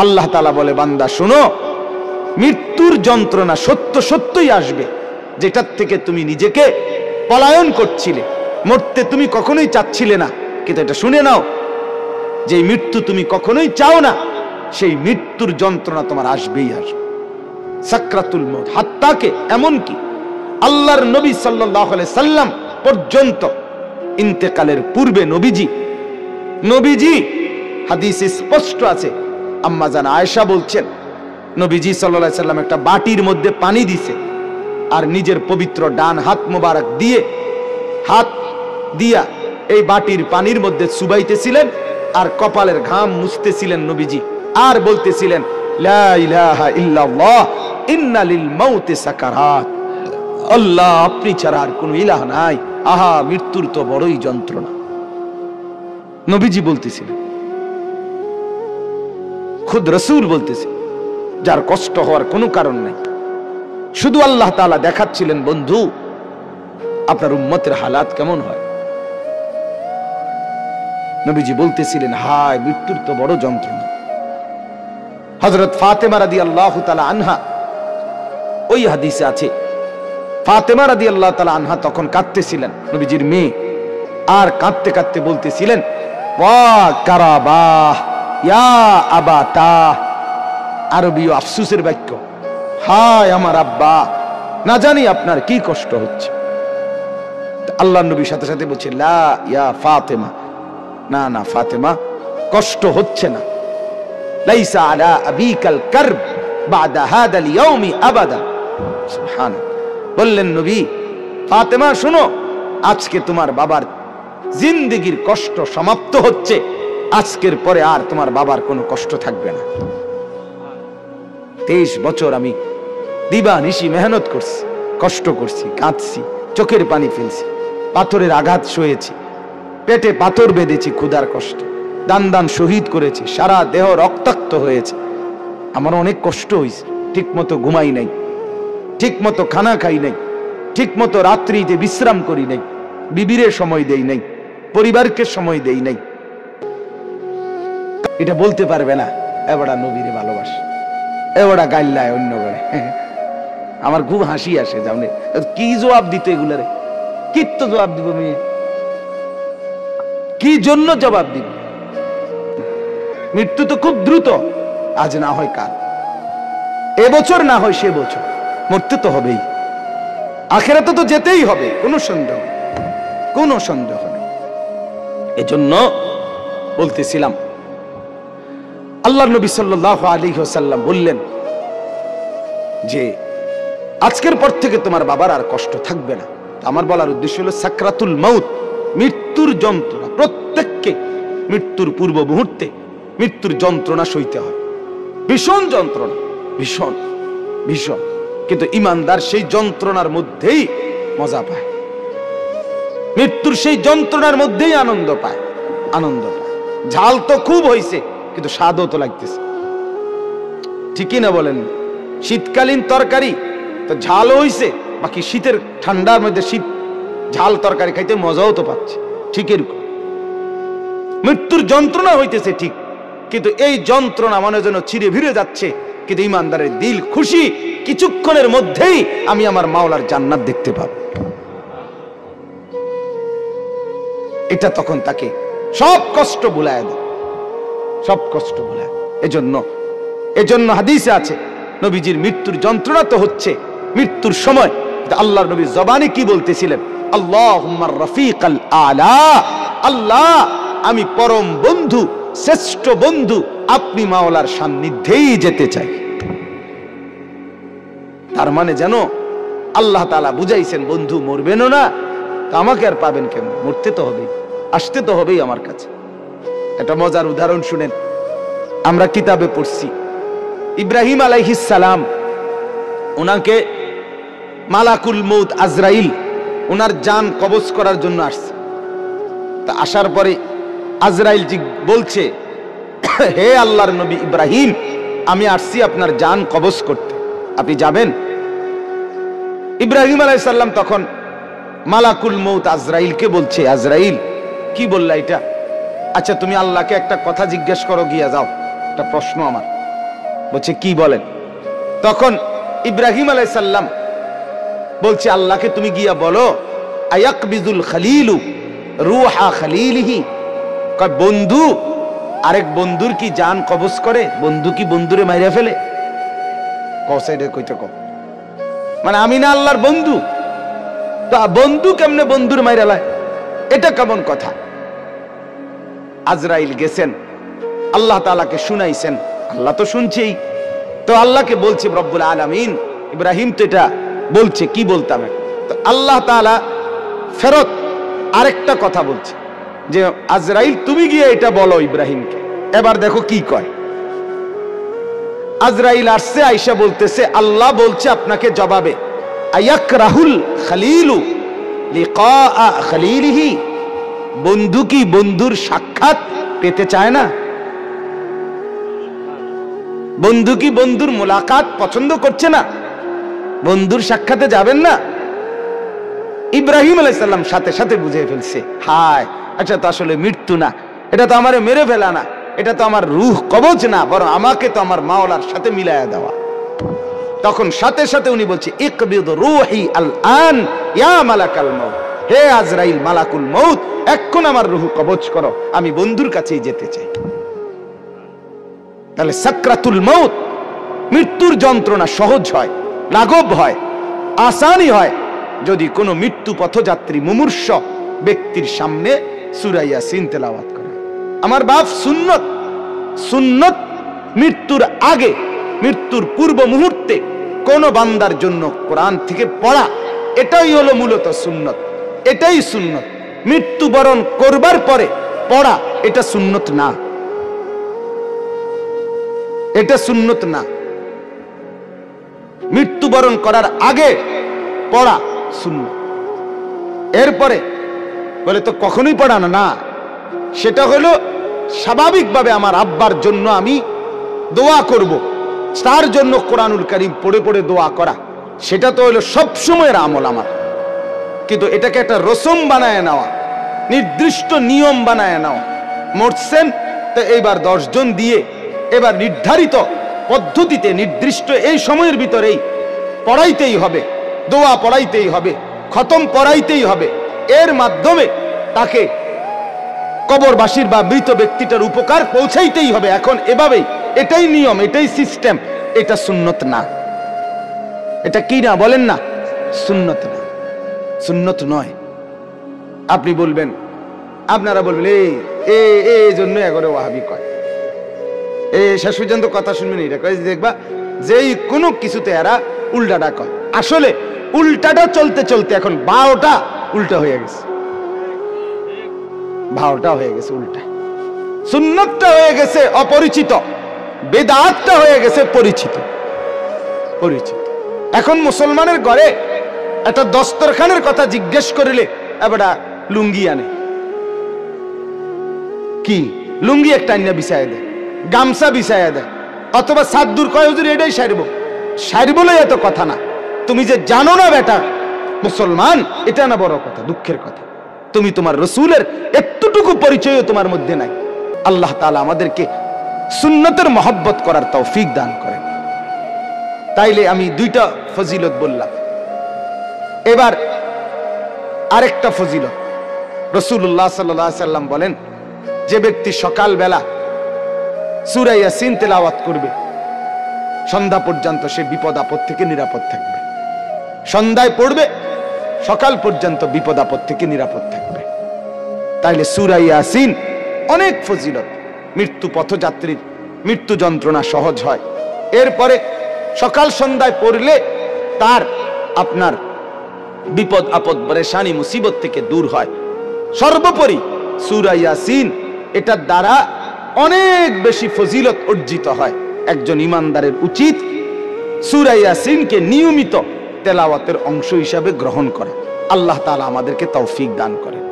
আল্লাহ তাআলা বলে, বান্দা শোনো, মৃত্যুর যন্ত্রণা সত্য সত্যই আসবে, যেটার থেকে তুমি নিজেকে পলায়ন করছিলে, মরতে তুমি কখনোই চাচ্ছিলে না। কিন্তু এটা শুনে নাও, যে মৃত্যু তুমি কখনোই চাও না, সেই মৃত্যুর যন্ত্রণা তোমার আসবেই আসবে। সাকরাতুল মউত, হাত্তাকে এমনকি আল্লাহর নবী সাল্লাল্লাহু আলাইহি সাল্লাম পর্যন্ত ইন্তেকালের পূর্বে নবীজি হাদিসে স্পষ্ট আছে, আম্মা জান আয়েশা বলছেন, নবীজি সাল্লাল্লাহু আলাইহি সাল্লাম একটা বাটির মধ্যে পানি দিছে, আর নিজের পবিত্র ডান হাত মোবারক দিয়ে হাত দিয়া এই বাটির পানির মধ্যে চুবাইতেছিলেন, আর কপালের ঘাম মুছতেছিলেন নবীজি, আর বলতেছিলেন, লা ইলাহা ইল্লাল্লাহ ইন্না লিল মাউতি সাকারাত, আল্লাহ আপনি ছাড়া আর কোনো ইলাহ নাই, আহা মৃত্যুর তো বড়ই যন্ত্রণা। নবীজি বলতেছিলেন, খুদ রাসূল বলতেছে, যার কষ্ট হওয়ার কোনো কারণ নাই, শুধু আল্লাহ তাআলা দেখাচ্ছিলেন, বন্ধু আপনার উম্মতের হালাত কেমন হয়। নবীজি বলতেছিলেন, হায় মৃত্যুর তো বড় যন্ত্রণা। হযরত ফাতেমা রাদিয়াল্লাহু তাআলা আনহা, ওই হাদিসে আছে, ফাতেমা রাদিয়াল্লাহু তাআলা আনহা তখন কাঁদতেছিলেন, নবীজির মেয়ে, আর কাঁদতে কাঁদতে বলতেছিলেন, ওয়া কারাবাহ ইয়া আবাতা, আরবীয় আফসোসের বাক্য, হায় আমার আব্বা, না জানি আপনার কি কষ্ট হচ্ছে। আল্লাহর নবীর সাথে সাথে বলছে, লা ইয়া ফাতেমা, না না ফাতেমা, কষ্ট হচ্ছে না, লাইসা আলা আবিকাল কারব বাদা হাদাল ইয়াউমি আবাদা। সুবহানাল্লাহ। বললেন নবী, ফাতেমা শোনো, আজকে তোমার বাবার জিন্দেগীর কষ্ট সমাপ্ত হচ্ছে, আজকের পরে আর তোমার বাবার কোনো কষ্ট থাকবে না। 23 বছর আমি দিবানিশি মেহনত করছি, কষ্ট করছি, কাঁদছি, চোখের পানি ফেলছি, পাথরের আঘাত সয়েছি, পেটে পাথর বেঁধেছি, ক্ষুধার কষ্ট, দান দান শহীদ করেছি, সারা দেহ রক্তাক্ত হয়েছে, আমার অনেক কষ্ট হয়েছে, ঠিক মতো ঘুমাই নাই, ঠিক মতো খানা খাই নাই, ঠিক মতো রাত্রিতে বিশ্রাম করি নাই, বিবিরে সময় দেই নাই, পরিবারকে সময় দেই নাই। এটা বলতে পারবে না এবারে নবীরে ভালোবাসে, এবারে গাইল্লায় অন্য করে। আমার খুব হাসি আসে, জানে কি জবাব দিত এগুলারে, কি তো জবাব দিব, মেয়ে কি জন্য জবাব দিব? মৃত্যু তো খুব দ্রুত, আজ না হয় কাল, এবছর না হয় সে বছর, মরতে তো হবেই, আখিরাতে তো যেতেই হবে, কোনো সন্দেহ নেই। এজন্য বলতেছিলাম, আল্লাহর নবী সাল্লাল্লাহু আলাইহি ওয়াসাল্লাম বললেন যে আজকের পর থেকে তোমার বাবার আর কষ্ট থাকবে না। আমার বলার উদ্দেশ্য হলো সাকরাতুল মউত, মৃত্যুর যন্ত্রণা, প্রত্যেককে মৃত্যুর পূর্ব মুহূর্তে মৃত্যুর যন্ত্রণা সইতে হয়, ভীষণ যন্ত্রণা, ভীষণ ভীষণ। কিন্তু ঈমানদার সেই যন্ত্রণার মধ্যেই মজা পায়, মৃত্যুর সেই যন্ত্রণার মধ্যেই আনন্দ পায়। ঝাল তো খুব হয়েছে, কিন্তু স্বাদও তো লাগতেছে, ঠিকই না বলেন? শীতকালীন তরকারি তো ঝাল হইছে, বাকি শীতের ঠান্ডার মধ্যে শীত ঝাল তরকারি খাইতে মজাও তো পাচ্ছে, ঠিক এরকম মৃত্যুর যন্ত্রণা হইতেছে ঠিক, কিন্তু এই যন্ত্রণা মনে যেন চিরে ভিড়ে যাচ্ছে, কিন্তু ঈমানদারের দিল খুশি, কিছুক্ষণের মধ্যেই আমি আমার মাওলার জান্নাত দেখতে পাবো। এটা তখন তাকে সব কষ্ট ভুলায় দেয়, সব কষ্ট ভুলায়। এজন্য হাদিসে আছে, নবীজির মৃত্যুর যন্ত্রণা তো হচ্ছে মৃত্যুর সময়, আল্লাহর নবী জবানে কি বলতেছিলেন, আল্লাহুম্মা রাফিকাল আলা, আল্লাহ আমি পরম বন্ধু, শ্রেষ্ঠ বন্ধু, আপনি মাওলার সান্নিধ্যেই যেতে চাই। তার মানে যেন আল্লাহ তাআলা বুঝাইছেন, বন্ধু মরবেনও না, তা আমাকে আর পাবেন কেমন, মরতে তো হবেই, আসতে তো হবেই আমার কাছে। একটা মজার উদাহরণ শুনেন, আমরা কিতাবে পড়ছি, ইব্রাহিম আলাইহিস সালাম, ওনাকে মালাকুল মউত আজরাইল ওনার জান কবজ করার জন্য আসছে। তা আসার পরে আজরাইল জি বলছে, হে আল্লাহর নবী ইব্রাহিম, আমি আসছি আপনার জান কবজ করতে, আপনি যাবেন? ইব্রাহিম আলাইহিস সালাম তখন মালাকুল মউত আজরাইলকে বলছে, আজরাইল কি বললা এটা? আচ্ছা তুমি আল্লাহকে একটা কথা জিজ্ঞেস করো, গিয়া যাও, একটা প্রশ্ন আমার, বলছে কি বলেন? তখন ইব্রাহিম আলাইহিস সালাম বলছে আল্লাহকে তুমি গিয়া বলো আয়াকবিজুল খলিলু রূহা খলিলিহি, কয় বন্ধু আরেক বন্ধুর কি জান কবজ করে? বন্ধু কি বন্ধুরে মাইরা ফেলে? কসাইডে কইতে কও মানে আমি না আল্লাহর বন্ধু, তা বন্ধু কেমনে বন্ধুর মাইরা লায়? এটা কেমন কথা? আজরাইল গেছেন, আল্লাহ তাআলাকে শুনাইছেন, আল্লাহ তো শুনছেই, তো আল্লাহকে বলছে রব্বুল আলামিন ইব্রাহিম তো এটা বলছে, কি বলতাম? তো আল্লাহ তাআলা ফেরত আরেকটা কথা বলছে যে আজরাইল তুমি গিয়ে এটা বলো ইব্রাহিমকে। এবার দেখো কি কয়। আজরাইল আসছে, আয়েশা বলতেছে আল্লাহ বলছে আপনাকে জবাবে আয়াকরাহুল খলিলু লিকা খলিলিহি, বন্ধু কি বন্ধুর সাক্ষাৎ পেতে চায় না? বন্ধু কি বন্ধুর মোলাকাত পছন্দ করছে না? বন্ধুর সাক্ষাতে যাবেন না? ইব্রাহিম আলাইহিস সালাম সাথে সাথে বুঝে ফেলছে, হায় আচ্ছা তো আসলে মৃত্যু না, এটা তো আমারে মেরে ফেলা না, এটা তো আমার রূহ কবজ না, বরং আমাকে তো আমার মাওলার সাথে মিলায়া দেওয়া। তখন সাথে সাথে উনি বলছে ইকবিদ রূহি আল আন ইয়া মালাকাল মউত, হে আজরাইল মালাকুল মউত, এখন আমার রূহ কবজ করো, আমি বন্ধুর কাছেই যেতে চাই। তাহলে সাকরাতুল মউত, মৃত্যুর যন্ত্রণা সহজ হয়, লাঘব হয়, আসানি হয় যদি কোনো মৃত্যু পথযাত্রী মুমূর্ষ ব্যক্তির সামনে সূরা ইয়াসিন তেলাওয়াত করে। আমার বাপ সুন্নত, সুন্নত মৃত্যুর আগে, মৃত্যুর পূর্ব মুহূর্তে কোন বান্দার জন্য কোরআন থেকে পড়া, এটাই হলো মূলত সুন্নত, এটাই সুন্নত। মৃত্যুবরণ করবার পরে পড়া এটা সুন্নত না, এটা সুন্নত না। মৃত্যুবরণ করার আগে পড়া সুন্নত। এরপরে বলে তো কখনোই পড়ানো না, সেটা হলো স্বাভাবিকভাবে আমার আব্বার জন্য আমি দোয়া করব, তার জন্য কোরআনুল কারীম পড়ে পড়ে দোয়া করা, সেটা তো হলো সব সময়ের আমল আমার। কিন্তু এটাকে একটা রসম বানায় নেওয়া, নির্দিষ্ট নিয়ম বানায় নেওয়া, মরছেন তো এইবার 10 জন দিয়ে এবার নির্ধারিত পদ্ধতিতে নির্দিষ্ট এই সময়ের ভিতরেই পড়াইতেই হবে, দোয়া পড়াইতেই হবে, খতম পড়াইতেই হবে, এর মাধ্যমে তাকে কবরবাসীর বা মৃত ব্যক্তিটার উপকার পৌঁছাইতেই হবে। এখন এভাবেই, এটাই নিয়ম, এটাই সিস্টেম, এটা সুন্নত না। এটা কি না বলেন না? সুন্নত না, সুন্নত নয়। আপনি বলবেন, আপনারা বলবেন এই জন্য এগরে ওয়াহাবি কয়, শেষ পর্যন্ত কথা শুনবেন, এটা কয় দেখবা যেই কোনো কিছুতে এরা উল্টাটা কয়। আসলে উল্টাটা চলতে চলতে এখন বারোটা উল্টা হয়ে গেছে, ভাওটা হয়ে গেছে উল্টা, সুন্নতটা হয়ে গেছে অপরিচিত, বেদাতটা হয়ে গেছে পরিচিত, পরিচিত। এখন মুসলমানের ঘরে একটা দস্তরখানের কথা জিজ্ঞেস করিলে এবার লুঙ্গি আনে, কি লুঙ্গি একটা আইনা বিছায় দেয়, গামছা বিছায় দেয়, অথবা সাদ্দুর কয় হুজুর এটাই সারবো, সারবলে এত কথা না। তুমি যে জানো না বেটা মুসলমান, এটা না বড় কথা, দুঃখের কথা। তুমি তোমার রসুলের এতটুকু পরিচয়ও তোমার মধ্যে নাই। আল্লাহ তাআলা আমাদেরকে সুন্নতের মহব্বত করার তৌফিক দান করেন। তাইলে আমি 2টা ফজিলত বললাম, এবার আরেকটা ফজিলত। রাসূলুল্লাহ সাল্লাল্লাহু আলাইহি সাল্লাম বলেন, যে ব্যক্তি সকালবেলা সূরা ইয়াসিন তেলাওয়াত করবে সন্ধ্যা পর্যন্ত সে বিপদ আপদ থেকে নিরাপদ থাকবে। সন্ধ্যায় পড়বে, সকাল পর্যন্ত বিপদ আপদ থেকে নিরাপদ থাকবে। তাইলে সূরা ইয়াসিন অনেক ফজিলত, মৃত্যু পথযাত্রীর মৃত্যু যন্ত্রণা সহজ হয়। এরপরে সকাল সন্ধ্যায় পড়লে তার আপনার বিপদ আপদ পরেশানি মুসিবত থেকে দূর হয়। সর্বোপরি সূরা ইয়াসিন এটার দ্বারা অনেক বেশি ফজিলত অর্জিত হয়। একজন ইমানদারের উচিত সূরা ইয়াসিনকে নিয়মিত তেলাওয়াতের অংশ হিসাবে গ্রহণ করা। আল্লাহ তাআলা আমাদেরকে তৌফিক দান করেন।